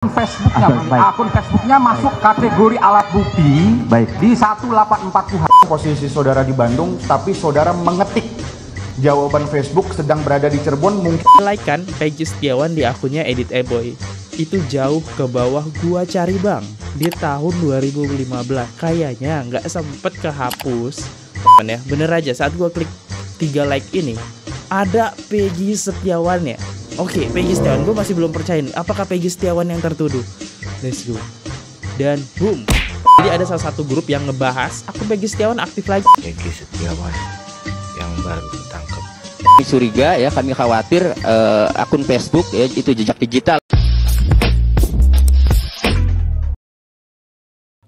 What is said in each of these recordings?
Facebooknya, akun Facebooknya masuk kategori alat bukti di 184 KUHP. Posisi saudara di Bandung, tapi saudara mengetik jawaban Facebook sedang berada di Cirebon. Mungkin like kan Peggy Setiawan di akunnya Edit Eboy. Itu jauh ke bawah gua cari bang di tahun 2015. Kayaknya nggak sempet kehapus. Ya, bener aja saat gua klik 3 like ini ada Peggy Setiawan ya. Oke, Peggy Setiawan, gue masih belum percaya nih, apakah Peggy Setiawan yang tertuduh? Let's go. Dan boom. Jadi ada salah satu grup yang ngebahas akun Peggy Setiawan aktif lagi. Peggy Setiawan yang baru ditangkap. Kami curiga ya, kami khawatir akun Facebook ya itu jejak digital.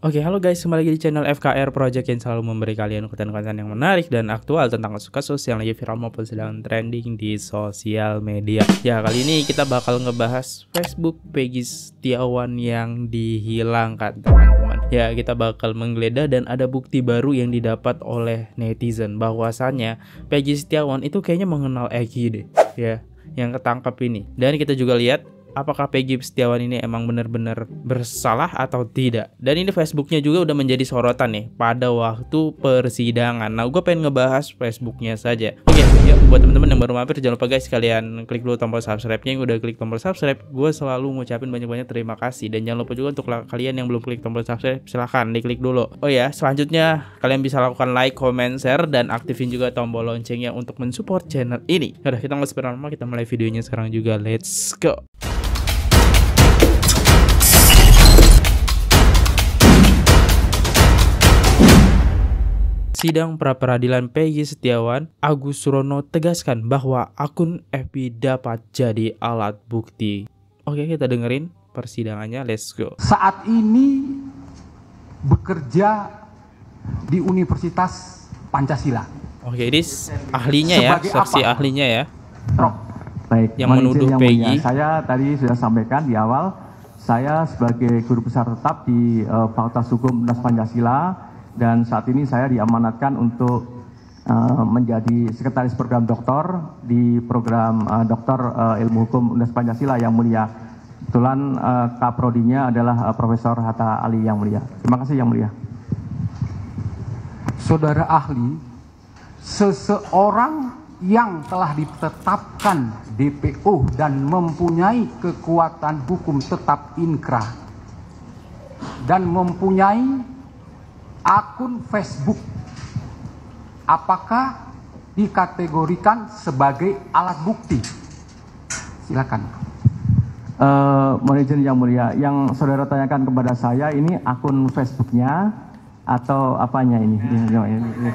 Oke, halo guys, kembali lagi di channel FKR Project yang selalu memberi kalian konten-konten yang menarik dan aktual tentang kasus-kasus yang lagi viral maupun sedang trending di sosial media. Ya, kali ini kita bakal ngebahas Facebook Peggy Setiawan yang dihilangkan, teman-teman. Ya, kita bakal menggeledah dan ada bukti baru yang didapat oleh netizen bahwasannya Peggy Setiawan itu kayaknya mengenal Egi deh, ya, yang ketangkap ini. Dan kita juga lihat apakah Peggy Setiawan ini emang benar-benar bersalah atau tidak. Dan ini Facebooknya juga udah menjadi sorotan nih pada waktu persidangan. Nah, gue pengen ngebahas Facebooknya saja. Oke, yuk buat teman-teman yang baru mampir, jangan lupa guys, kalian klik dulu tombol subscribe-nya. Yang udah klik tombol subscribe, gue selalu ngucapin banyak-banyak terima kasih. Dan jangan lupa juga untuk kalian yang belum klik tombol subscribe, silahkan diklik dulu. Oh ya, selanjutnya kalian bisa lakukan like, comment, share, dan aktifin juga tombol loncengnya untuk mensupport channel ini. Udah, kita nggak berlama-lama, kita mulai videonya sekarang juga. Let's go. Sidang pra-peradilan Peggy Setiawan, Agus Surono tegaskan bahwa akun FB dapat jadi alat bukti. Oke, kita dengerin persidangannya, let's go. Saat ini bekerja di Universitas Pancasila. Oke, ini ahlinya ya, saksi ahlinya ya. Baik, yang menuduh Peggy. Saya tadi sudah sampaikan di awal, saya sebagai guru besar tetap di Fakultas Hukum Universitas Pancasila. Dan saat ini saya diamanatkan untuk menjadi sekretaris program doktor di program doktor ilmu hukum Universitas Pancasila yang mulia. Kebetulan kaprodinya adalah Profesor Hatta Ali yang mulia. Terima kasih yang mulia. Saudara ahli, seseorang yang telah ditetapkan DPO dan mempunyai kekuatan hukum tetap inkrah dan mempunyai akun Facebook, apakah dikategorikan sebagai alat bukti? Silakan. Mohon izin yang mulia, yang saudara tanyakan kepada saya ini akun Facebooknya atau apanya ini?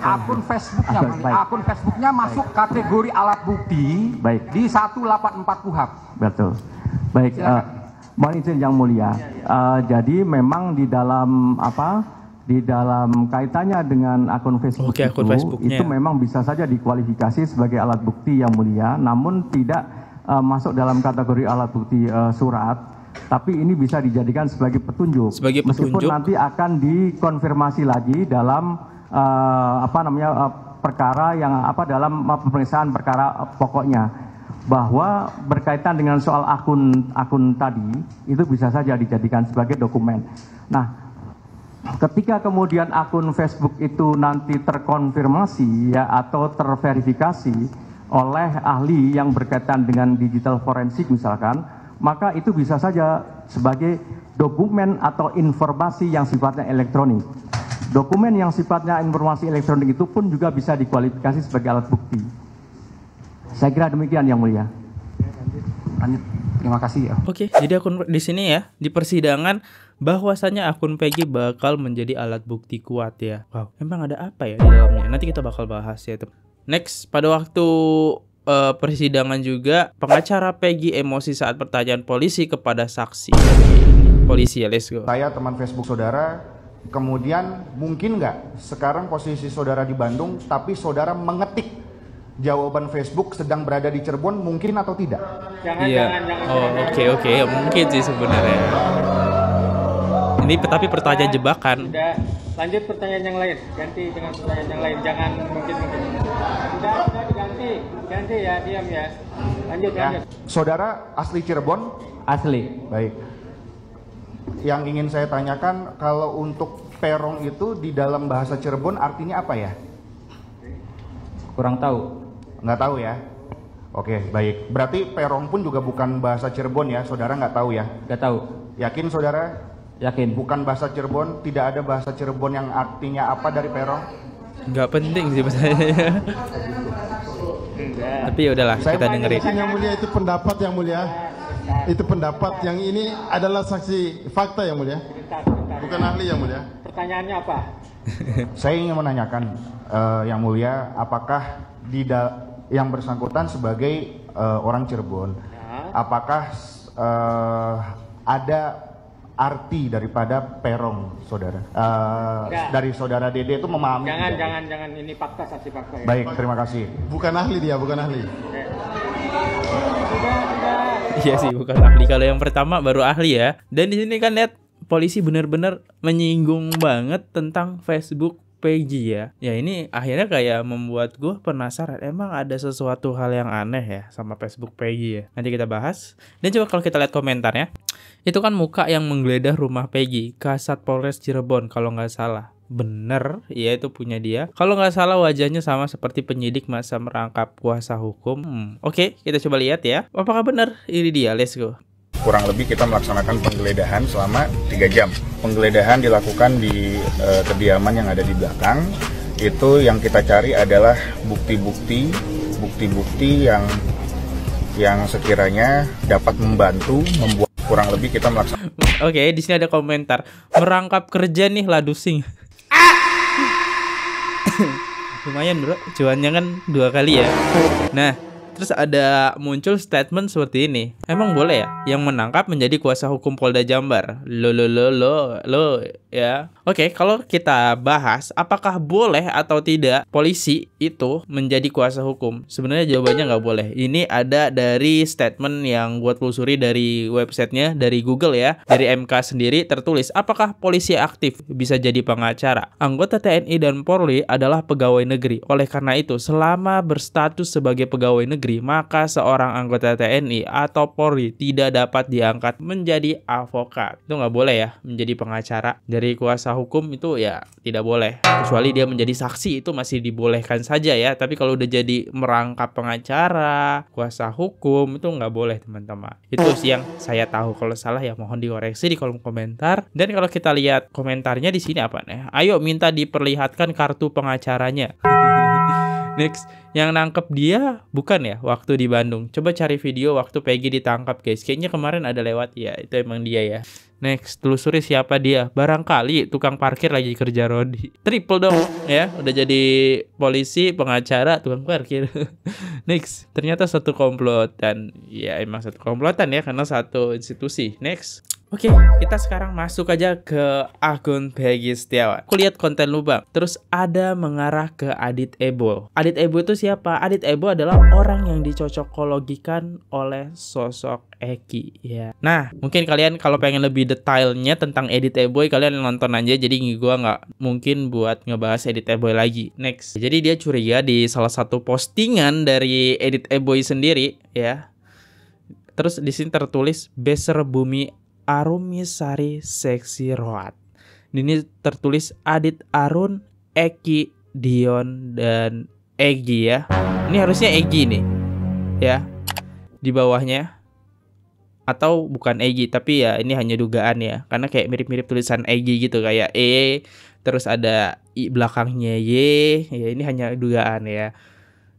Akun Facebooknya, akun Facebooknya masuk kategori alat bukti di 184 KUHP. Betul. Baik. Mohon izin yang mulia. Jadi memang di dalam di dalam kaitannya dengan akun Facebook itu memang bisa saja dikualifikasi sebagai alat bukti yang mulia, namun tidak masuk dalam kategori alat bukti surat, tapi ini bisa dijadikan sebagai petunjuk. Meskipun nanti akan dikonfirmasi lagi dalam perkara yang dalam pemeriksaan perkara pokoknya, bahwa berkaitan dengan soal akun tadi itu bisa saja dijadikan sebagai dokumen. Nah, ketika kemudian akun Facebook itu nanti terkonfirmasi ya atau terverifikasi oleh ahli yang berkaitan dengan digital forensik misalkan, maka itu bisa saja sebagai dokumen atau informasi yang sifatnya elektronik. Dokumen yang sifatnya informasi elektronik itu pun juga bisa dikualifikasi sebagai alat bukti. Saya kira demikian yang mulia. Lanjut. Terima kasih ya. Oke, jadi akun di sini ya di persidangan bahwasannya akun Peggy bakal menjadi alat bukti kuat ya. Wow, emang ada apa ya di dalamnya? Nanti kita bakal bahas ya. Next, pada waktu persidangan juga pengacara Peggy emosi saat pertanyaan polisi kepada saksi. Polisi ya, let's go. saya teman Facebook saudara, kemudian mungkin nggak sekarang posisi saudara di Bandung, tapi saudara mengetik jawaban Facebook sedang berada di Cirebon, mungkin atau tidak? Jangan. Oh, oke, mungkin sih sebenarnya. Ini tapi pertanyaan jebakan. Sudah, lanjut pertanyaan yang lain. Ganti dengan pertanyaan yang lain. Jangan mungkin. Sudah diganti ya, diam ya. Lanjut. Saudara asli Cirebon? Asli. Baik. yang ingin saya tanyakan, kalau untuk perong itu di dalam bahasa Cirebon artinya apa ya? Kurang tahu. Nggak tahu ya? Oke, baik. Berarti perong pun juga bukan bahasa Cirebon ya, saudara nggak tahu ya? Nggak tahu. Yakin saudara? Yakin. Bukan bahasa Cirebon, tidak ada bahasa Cirebon yang artinya apa dari perong? Nggak penting sih bahasanya. Tapi ya udahlah, kita dengerin. Yang mulia itu pendapat yang mulia. Itu pendapat, yang ini adalah saksi fakta yang mulia. Bukan ahli yang mulia. Pertanyaannya apa? Saya ingin menanyakan yang mulia, apakah yang bersangkutan sebagai orang Cirebon, apakah ada arti daripada perong, saudara? Dari saudara Dede itu memahami? Jangan ini fakta, saksi fakta ya. Baik, terima kasih. Bukan ahli dia, bukan ahli. Iya sih, bukan ahli. Kalau yang pertama baru ahli ya. Dan di sini kan lihat polisi benar-benar menyinggung banget tentang Facebook Peggy ya. Ya ini akhirnya kayak membuat gue penasaran, emang ada sesuatu hal yang aneh ya sama Facebook Peggy ya. Nanti kita bahas. Dan coba kalau kita lihat komentarnya, itu kan muka yang menggeledah rumah Peggy, Kasat Polres Cirebon kalau nggak salah. Bener, ya itu punya dia. Kalau nggak salah wajahnya sama seperti penyidik masa merangkap kuasa hukum. Oke, kita coba lihat ya. Apakah benar? Ini dia, let's go. Kurang lebih kita melaksanakan penggeledahan selama 3 jam. Penggeledahan dilakukan di kediaman yang ada di belakang. Itu yang kita cari adalah bukti-bukti yang sekiranya dapat membantu membuat. Kurang lebih kita melaksanakan. Oke, di sini ada komentar. Merangkap kerja nih Ladusing. Lumayan bro, cuannya kan 2 kali ya. Nah, terus ada muncul statement seperti ini. Emang boleh ya yang menangkap menjadi kuasa hukum Polda Jabar? Lo ya. Oke, kalau kita bahas apakah boleh atau tidak polisi itu menjadi kuasa hukum, sebenarnya jawabannya nggak boleh. Ini ada dari statement yang gue telusuri dari websitenya, dari Google ya, dari MK sendiri tertulis, apakah polisi aktif bisa jadi pengacara? Anggota TNI dan Polri adalah pegawai negeri. Oleh karena itu, selama berstatus sebagai pegawai negeri, maka seorang anggota TNI atau Polri tidak dapat diangkat menjadi avokat. Itu nggak boleh ya menjadi pengacara. Dari kuasa hukum itu ya tidak boleh. Kecuali dia menjadi saksi, itu masih dibolehkan saja ya. Tapi kalau udah jadi merangkap pengacara, kuasa hukum, itu nggak boleh teman-teman. Itu sih yang saya tahu. Kalau salah ya mohon dikoreksi di kolom komentar. Dan kalau kita lihat komentarnya di sini apa nih? Ayo minta diperlihatkan kartu pengacaranya. Next, yang nangkep dia bukan ya waktu di Bandung. Coba cari video waktu Peggy ditangkap guys. Kayaknya kemarin ada lewat ya. Itu emang dia ya. Next, telusuri siapa dia. Barangkali tukang parkir lagi kerja rodi. Triple dong ya. Udah jadi polisi, pengacara, tukang parkir. Next, ternyata satu komplotan. Ya emang satu komplotan ya, karena satu institusi. Next. Oke, kita sekarang masuk aja ke akun Peggy Setiawan. Aku lihat konten lu bang. Terus ada mengarah ke Adit Ebo. Adit Ebo itu siapa? Adit Ebo adalah orang yang dicocokologikan oleh sosok Eki ya. Nah, mungkin kalian kalau pengen lebih detailnya tentang Edit Eboy, kalian nonton aja. Jadi gua nggak mungkin buat ngebahas Edit Eboy lagi. Next. Jadi dia curiga di salah satu postingan dari Edit Eboy sendiri ya. Terus di sini tertulis Beser Bumi Arumisari Seksi Roat. Ini tertulis Adit Arun, Eki, Dion, dan Egi ya. Ini harusnya Egi nih ya di bawahnya. Atau bukan Egi, tapi ya ini hanya dugaan ya. Karena kayak mirip-mirip tulisan Egi gitu, kayak E, terus ada I belakangnya Y. Ya ini hanya dugaan ya.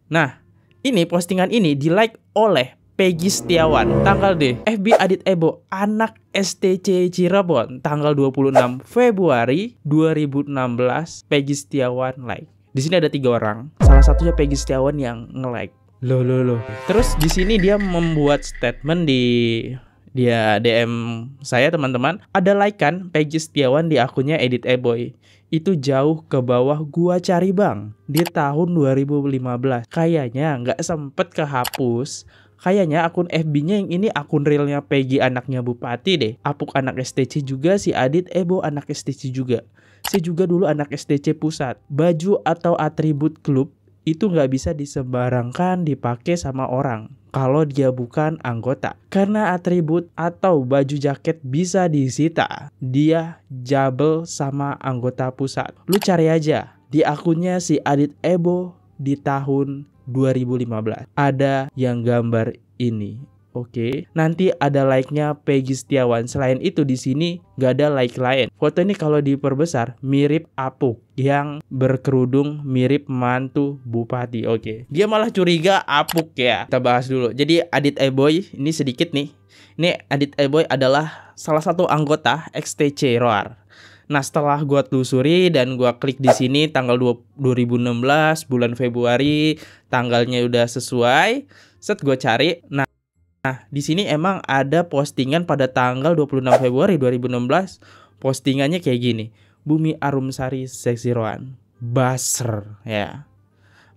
Nah, ini postingan ini di-like oleh Peggy Setiawan, tanggal deh. FB Adit Ebo, anak STC Cirebon, tanggal 26 Februari 2016. Peggy Setiawan like. Di sini ada 3 orang. Salah satunya Peggy Setiawan yang nge-like. Loh. Terus di sini dia membuat statement di dia DM saya teman-teman. Ada like kan Peggy Setiawan di akunnya Edit Eboy. Itu jauh ke bawah gua cari bang. Di tahun 2015. Kayaknya nggak sempet kehapus. Kayaknya akun FB-nya yang ini akun realnya Peggy anaknya Bupati deh. Apuk anak STC juga, si Adit Ebo anak STC juga. Saya juga dulu anak STC pusat. Baju atau atribut klub itu nggak bisa disembarangkan dipakai sama orang kalau dia bukan anggota. Karena atribut atau baju jaket bisa disita. Dia jabel sama anggota pusat. Lu cari aja di akunnya si Adit Ebo di tahun 2015. Ada yang gambar ini. Oke, nanti ada like-nya Peggy Setiawan. Selain itu di sini nggak ada like lain. Foto ini kalau diperbesar mirip Apuk yang berkerudung, mirip mantu bupati. Oke, dia malah curiga Apuk ya. Kita bahas dulu. Jadi Adit Eboy ini sedikit nih. Ini Adit Eboy adalah salah satu anggota XTC Roar. Nah, setelah gua telusuri dan gua klik di sini tanggal 2016 bulan Februari, tanggalnya udah sesuai. Set gua cari. Nah, di sini emang ada postingan pada tanggal 26 Februari 2016. Postingannya kayak gini. Bumi Arumsari Seksi Roan. Baser ya.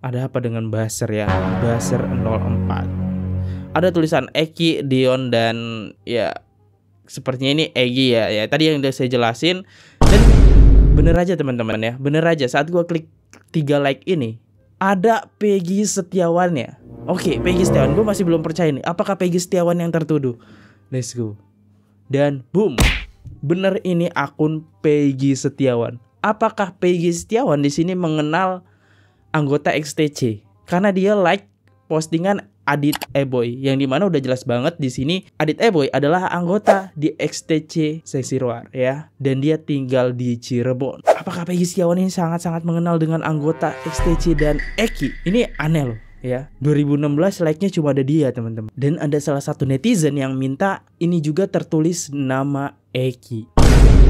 Ada apa dengan Baser ya? Baser 04. Ada tulisan Eki, Dion dan ya sepertinya ini Egi ya. Ya tadi yang udah saya jelasin. Dan bener aja teman-teman ya. Bener aja saat gua klik 3 like ini ada Peggy Setiawannya. Oke, Peggy Setiawan. Gue masih belum percaya nih. Apakah Peggy Setiawan yang tertuduh? Let's go. Dan boom. Bener ini akun Peggy Setiawan. Apakah Peggy Setiawan di sini mengenal anggota XTC? Karena dia like postingan Adit Eboy, yang dimana udah jelas banget di sini Adit Eboy adalah anggota di XTC Seksi Roar ya, dan dia tinggal di Cirebon. Apakah Peggy Setiawan ini sangat-sangat mengenal dengan anggota XTC dan Eki? Ini aneh loh ya. 2016 like-nya cuma ada dia teman-teman. Dan ada salah satu netizen yang minta ini juga tertulis nama Eki.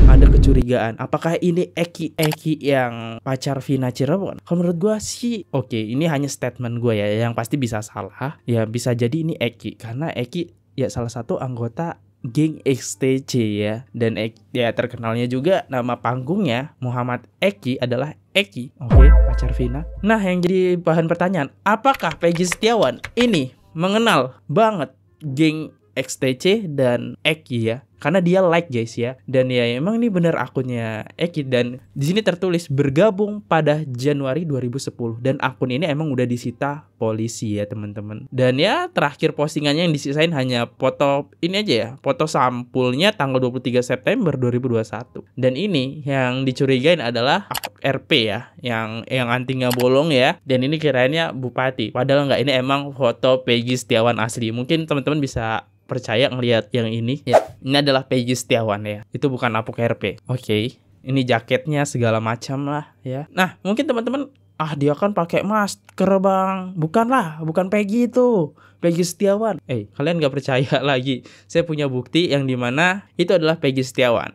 Ada kecurigaan, apakah ini Eki yang pacar Vina Cirebon? Kalau menurut gue sih oke, ini hanya statement gue ya, yang pasti bisa salah. Ya bisa jadi ini Eki, karena Eki ya salah satu anggota geng XTC ya. Dan ya terkenalnya juga nama panggungnya Muhammad Eki adalah Eki. Oke, pacar Vina. Nah, yang jadi bahan pertanyaan, apakah Peggy Setiawan ini mengenal banget geng XTC dan Eki ya? Karena dia like guys ya. Dan ya emang ini bener akunnya Eki. Dan di sini tertulis bergabung pada Januari 2010. Dan akun ini emang udah disita polisi ya teman-teman. Dan ya terakhir postingannya yang disisain hanya foto ini aja ya. Foto sampulnya tanggal 23 September 2021. Dan ini yang dicurigain adalah RP ya. Yang anti nggak bolong ya. Dan ini kirainnya bupati. Padahal nggak, ini emang foto Peggy Setiawan asli. Mungkin teman-teman bisa percaya ngelihat yang ini ya, ini adalah Peggy Setiawan ya, itu bukan Apuk RP. Oke, ini jaketnya segala macam lah ya. Nah mungkin teman-teman, dia kan pakai masker bang, bukan Peggy itu, Peggy Setiawan. Kalian nggak percaya lagi, saya punya bukti yang dimana itu adalah Peggy Setiawan.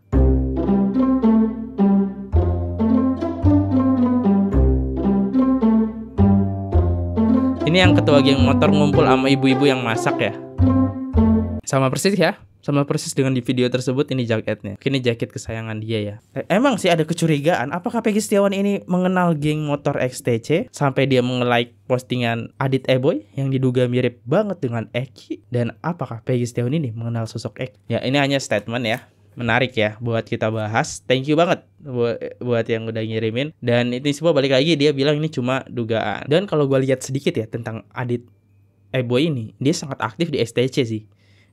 Ini yang ketua geng motor ngumpul sama ibu-ibu yang masak ya. Sama persis ya, sama persis dengan di video tersebut. Ini jaketnya. Ini jaket kesayangan dia ya. Emang sih ada kecurigaan, apakah Peggy Setiawan ini mengenal geng motor XTC sampai dia nge-like postingan Adit Eboy yang diduga mirip banget dengan Eki? Dan apakah Peggy Setiawan ini mengenal sosok Eki? Ya ini hanya statement ya, menarik ya buat kita bahas. Thank you banget buat yang udah ngirimin. Dan ini semua balik lagi, dia bilang ini cuma dugaan. Dan kalau gue lihat sedikit ya tentang Adit Eboy ini, dia sangat aktif di XTC sih.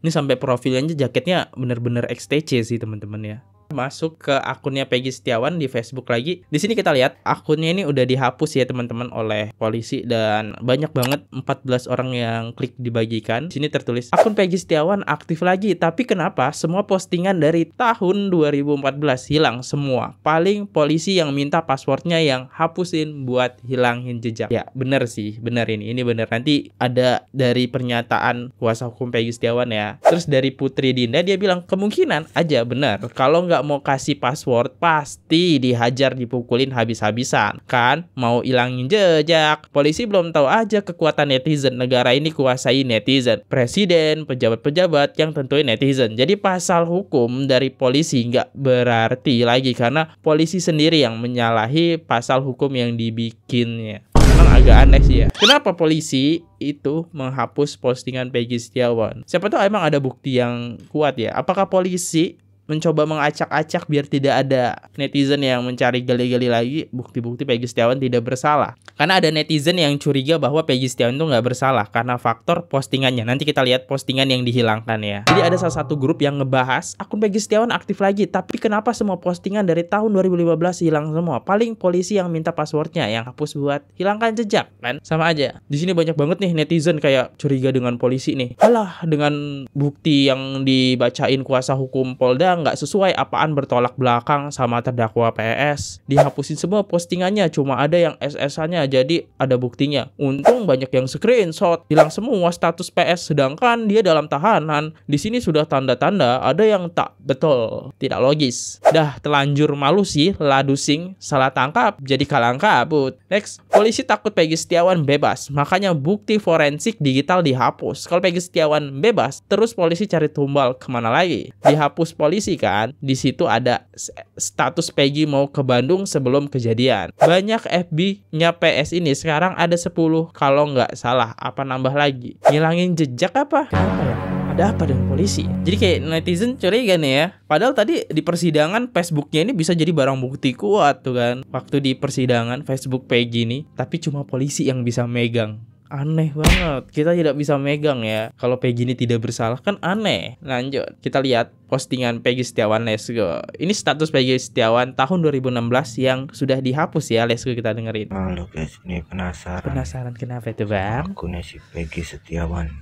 Ini sampai profilnya jaketnya bener-bener XTC sih teman-teman ya. Masuk ke akunnya Peggy Setiawan di Facebook lagi. Di sini kita lihat akunnya ini udah dihapus ya teman-teman oleh polisi, dan banyak banget 14 orang yang klik dibagikan. Di sini tertulis akun Peggy Setiawan aktif lagi, tapi kenapa semua postingan dari tahun 2014 hilang semua? Paling polisi yang minta passwordnya yang hapusin buat hilangin jejak. Ya bener sih, bener ini bener. Nanti ada dari pernyataan kuasa hukum Peggy Setiawan ya. Terus dari Putri Dinda dia bilang kemungkinan aja benar. Kalau nggak mau kasih password pasti dihajar, dipukulin habis-habisan kan, mau ilangin jejak. Polisi belum tahu aja kekuatan netizen. Negara ini kuasai netizen, presiden, pejabat-pejabat yang tentuin netizen. Jadi pasal hukum dari polisi nggak berarti lagi karena polisi sendiri yang menyalahi pasal hukum yang dibikinnya. Memang agak aneh sih ya. Kenapa polisi itu menghapus postingan Peggy Setiawan? Siapa tahu emang ada bukti yang kuat ya. Apakah polisi mencoba mengacak-acak biar tidak ada netizen yang mencari gali-gali lagi bukti-bukti Peggy Setiawan tidak bersalah. Karena ada netizen yang curiga bahwa Peggy Setiawan itu nggak bersalah karena faktor postingannya. Nanti kita lihat postingan yang dihilangkan ya. Jadi ada salah satu grup yang ngebahas akun Peggy Setiawan aktif lagi, tapi kenapa semua postingan dari tahun 2015 hilang semua? Paling polisi yang minta passwordnya, yang hapus buat hilangkan jejak kan? Sama aja. Di sini banyak banget nih netizen kayak curiga dengan polisi nih. Alah, dengan bukti yang dibacain kuasa hukum Polda nggak sesuai, apaan bertolak belakang sama terdakwa PS, dihapusin semua postingannya, cuma ada yang SS-nya, jadi ada buktinya. Untung banyak yang screenshot, hilang semua status PS, sedangkan dia dalam tahanan. Di sini sudah tanda-tanda ada yang tak betul, tidak logis. Dah telanjur malu sih, ladusing, salah tangkap, jadi kalang kabut. Next, polisi takut Peggy Setiawan bebas, makanya bukti forensik digital dihapus. Kalau Peggy Setiawan bebas, terus polisi cari tumbal kemana lagi? Dihapus polisi kan? Di situ ada status Peggy mau ke Bandung sebelum kejadian. Banyak FB-nya PS ini sekarang ada 10 kalau nggak salah. Apa nambah lagi? Ngilangin jejak apa? Kenapa ya? Ada apa dengan polisi? Jadi kayak netizen curiga nih ya. Padahal tadi di persidangan Facebooknya ini bisa jadi barang bukti kuat tuh kan. Waktu di persidangan Facebook Peggy ini, tapi cuma polisi yang bisa megang. Aneh banget, kita tidak bisa megang ya. Kalau Peggy ini tidak bersalah kan aneh. Lanjut, kita lihat postingan Peggy Setiawan, let's go. Ini status Peggy Setiawan tahun 2016 yang sudah dihapus ya, let's go kita dengerin. Halo guys, ini penasaran. Penasaran kenapa itu bang? Akunnya si Peggy Setiawan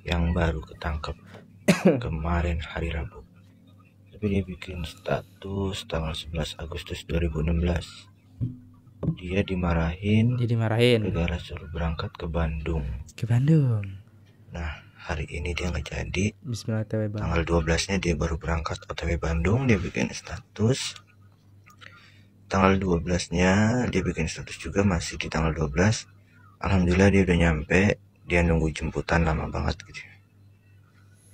yang baru ketangkep kemarin hari Rabu. Tapi dia bikin status tanggal 11 Agustus 2016. Dia dimarahin gara suruh berangkat ke Bandung. Nah, hari ini dia nggak jadi. Bismillahirrahmanirrahim. Tanggal 12-nya dia baru berangkat OTW Bandung, dia bikin status. Tanggal 12-nya dia bikin status juga, masih di tanggal 12. Alhamdulillah dia udah nyampe, dia nunggu jemputan lama banget gitu.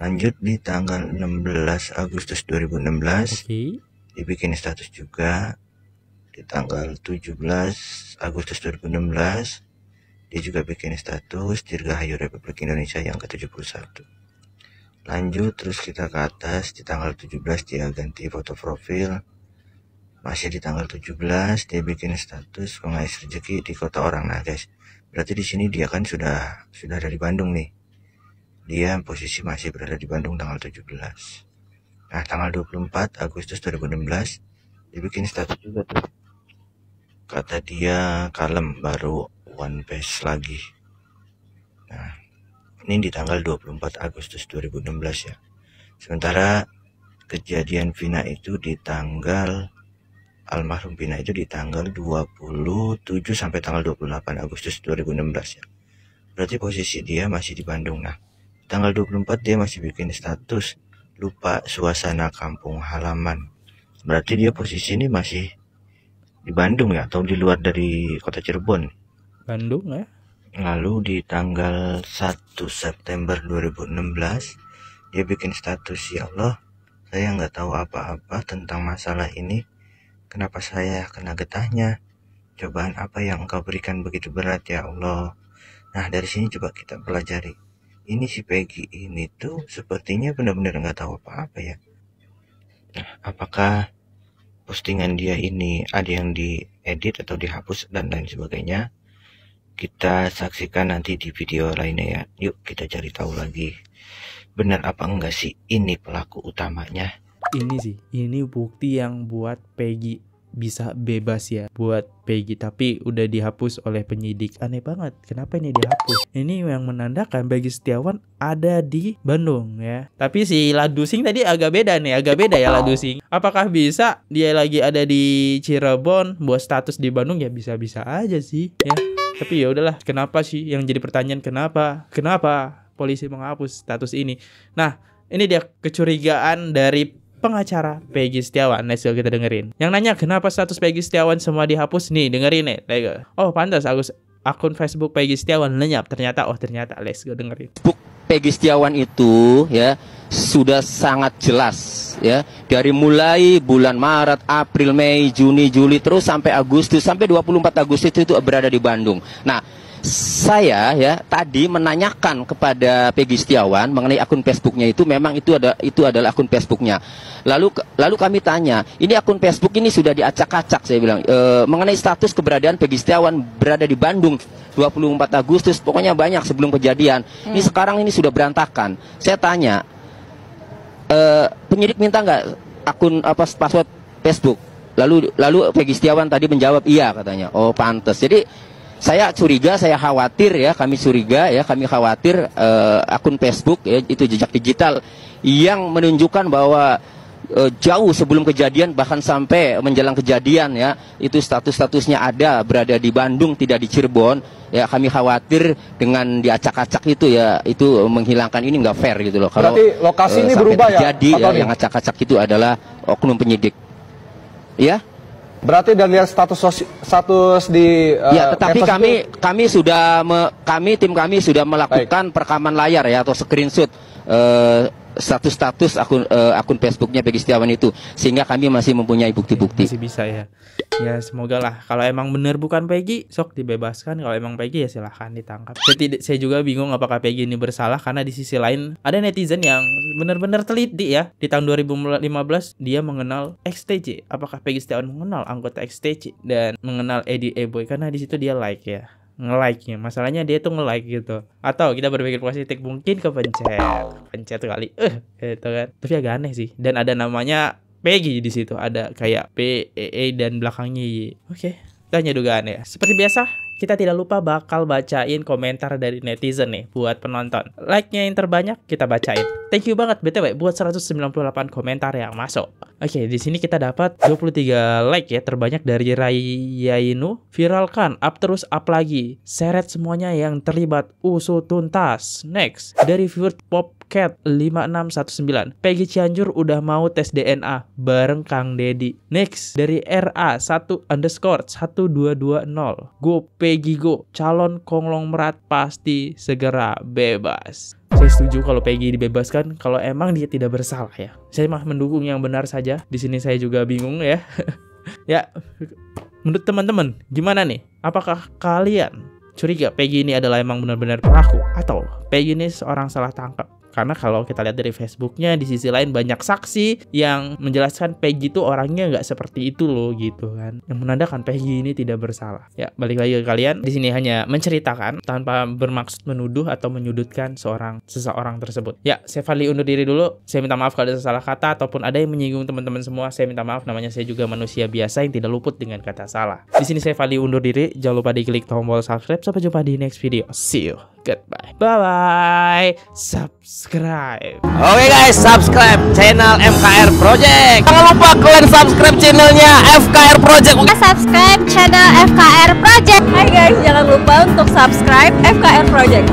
Lanjut di tanggal 16 Agustus 2016, dia bikin status juga. Di tanggal 17 Agustus 2016 dia juga bikin status Dirgahayu Republik Indonesia yang ke-71. Lanjut terus kita ke atas, di tanggal 17 dia ganti foto profil. Masih di tanggal 17 dia bikin status pengais rezeki di kota orang. Nah guys, berarti di sini dia kan sudah ada di Bandung nih. Dia posisi masih berada di Bandung tanggal 17. Nah tanggal 24 Agustus 2016 dia bikin status juga tuh. Kata dia kalem, baru one page lagi. Nah, ini di tanggal 24 Agustus 2016 ya. Sementara kejadian Vina itu di tanggal, almarhum Vina itu di tanggal 27 sampai tanggal 28 Agustus 2016 ya. Berarti posisi dia masih di Bandung. Nah, tanggal 24 dia masih bikin status lupa suasana kampung halaman. Berarti dia posisi ini masih di Bandung ya, atau di luar dari kota Cirebon. Bandung ya. Lalu di tanggal 1 September 2016 dia bikin status, ya Allah, saya nggak tahu apa-apa tentang masalah ini. Kenapa saya kena getahnya? Cobaan apa yang engkau berikan begitu berat ya Allah? Nah dari sini coba kita pelajari. Ini si Peggy ini tuh sepertinya benar-benar nggak tahu apa-apa ya. Nah, apakah postingan dia ini ada yang diedit atau dihapus dan lain sebagainya? Kita saksikan nanti di video lainnya ya. Yuk kita cari tahu lagi. Benar apa enggak sih ini pelaku utamanya? Ini sih, ini bukti yang buat Peggy bisa bebas ya, buat Peggy, tapi udah dihapus oleh penyidik. Aneh banget, kenapa ini dihapus? Ini yang menandakan Peggy Setiawan ada di Bandung ya. Tapi si Ladusing tadi agak beda nih, agak beda ya Ladusing. Apakah bisa dia lagi ada di Cirebon buat status di Bandung? Ya bisa-bisa aja sih ya. Tapi ya udahlah, kenapa sih yang jadi pertanyaan, kenapa polisi menghapus status ini? Nah, ini dia kecurigaan dari pengacara Peggy Setiawan. Let's go kita dengerin. Yang nanya kenapa status Peggy Setiawan semua dihapus, nih dengerin nih. Oh pantas akun Facebook Peggy Setiawan lenyap. Ternyata let's go dengerin. Facebook Peggy Setiawan itu ya sudah sangat jelas ya, dari mulai bulan Maret, April, Mei, Juni, Juli terus sampai Agustus, sampai 24 Agustus itu berada di Bandung. Nah, saya ya tadi menanyakan kepada Peggy Setiawan mengenai akun Facebooknya itu, memang itu adalah akun Facebooknya. Lalu kami tanya, ini akun Facebook ini sudah diacak-acak, saya bilang, mengenai status keberadaan Peggy Setiawan berada di Bandung 24 Agustus, pokoknya banyak sebelum kejadian. Ini sekarang ini sudah berantakan. Saya tanya, penyidik minta nggak akun password Facebook? Lalu Peggy Setiawan tadi menjawab iya katanya. Oh pantas. Jadi saya curiga, saya khawatir ya, kami khawatir akun Facebook ya, itu jejak digital yang menunjukkan bahwa jauh sebelum kejadian, bahkan sampai menjelang kejadian ya, itu statusnya ada berada di Bandung, tidak di Cirebon ya. Kami khawatir dengan diacak-acak itu ya, itu menghilangkan, ini nggak fair gitu loh. Kalau berarti lokasi ini berubah terjadi, ya, yang acak-acak itu adalah oknum penyidik ya. Berarti dari lihat status di ya, tetapi tim kami sudah melakukan perekaman layar ya, atau screenshot status akun Facebooknya Peggy Setiawan itu, sehingga kami masih mempunyai bukti-bukti. Masih bisa ya. Ya semoga lah, kalau emang bener bukan Peggy, sok dibebaskan. Kalau emang Peggy ya silahkan ditangkap. Saya juga bingung apakah Peggy ini bersalah, karena di sisi lain ada netizen yang benar-benar teliti ya. Di tahun 2015 dia mengenal XTC. Apakah Peggy Setiawan mengenal anggota XTC dan mengenal Eddie Eboy? Karena di situ dia like ya, nge-like-nya. Masalahnya dia tuh nge-like gitu. Atau kita berpikir positif, mungkin kepencet kali. Gitu kan. Tapi agak aneh sih. Dan ada namanya Peggy di situ, ada kayak PEE dan belakangnya Y. Oke, tanya dugaan ya. Seperti biasa, kita tidak lupa bakal bacain komentar dari netizen nih buat penonton. Like-nya yang terbanyak kita bacain. Thank you banget BTW buat 198 komentar yang masuk. Oke, di sini kita dapat 23 like ya, terbanyak dari Rayainu. Viralkan, up terus up lagi. Seret semuanya yang terlibat, usut tuntas. Next, dari viewer Popcat 5619. Peggy Cianjur udah mau tes DNA bareng Kang Dedi. Next, dari RA1_1220. Go Peggy go, calon konglomerat pasti segera bebas. Saya setuju kalau Peggy dibebaskan kalau emang dia tidak bersalah ya. Saya mah mendukung yang benar saja. Di sini saya juga bingung ya. Ya, menurut teman-teman gimana nih? Apakah kalian curiga Peggy ini adalah emang benar-benar pelaku, atau Peggy ini seorang salah tangkap? Karena kalau kita lihat dari Facebooknya, di sisi lain banyak saksi yang menjelaskan Peggy itu orangnya nggak seperti itu loh gitu kan, yang menandakan Peggy ini tidak bersalah. Ya balik lagi ke kalian, di sini hanya menceritakan tanpa bermaksud menuduh atau menyudutkan seseorang tersebut. Ya, saya Fadli undur diri dulu. Saya minta maaf kalau ada salah kata ataupun ada yang menyinggung teman-teman semua. Saya minta maaf, namanya saya juga manusia biasa yang tidak luput dengan kata salah. Di sini saya Fadli undur diri. Jangan lupa diklik tombol subscribe. Sampai jumpa di next video. See you. Goodbye. Bye-bye. Subscribe. Oke guys, subscribe channel FKR Project. Jangan lupa kalian subscribe channelnya FKR Project. Subscribe channel FKR Project. Hai guys, jangan lupa untuk subscribe FKR Project.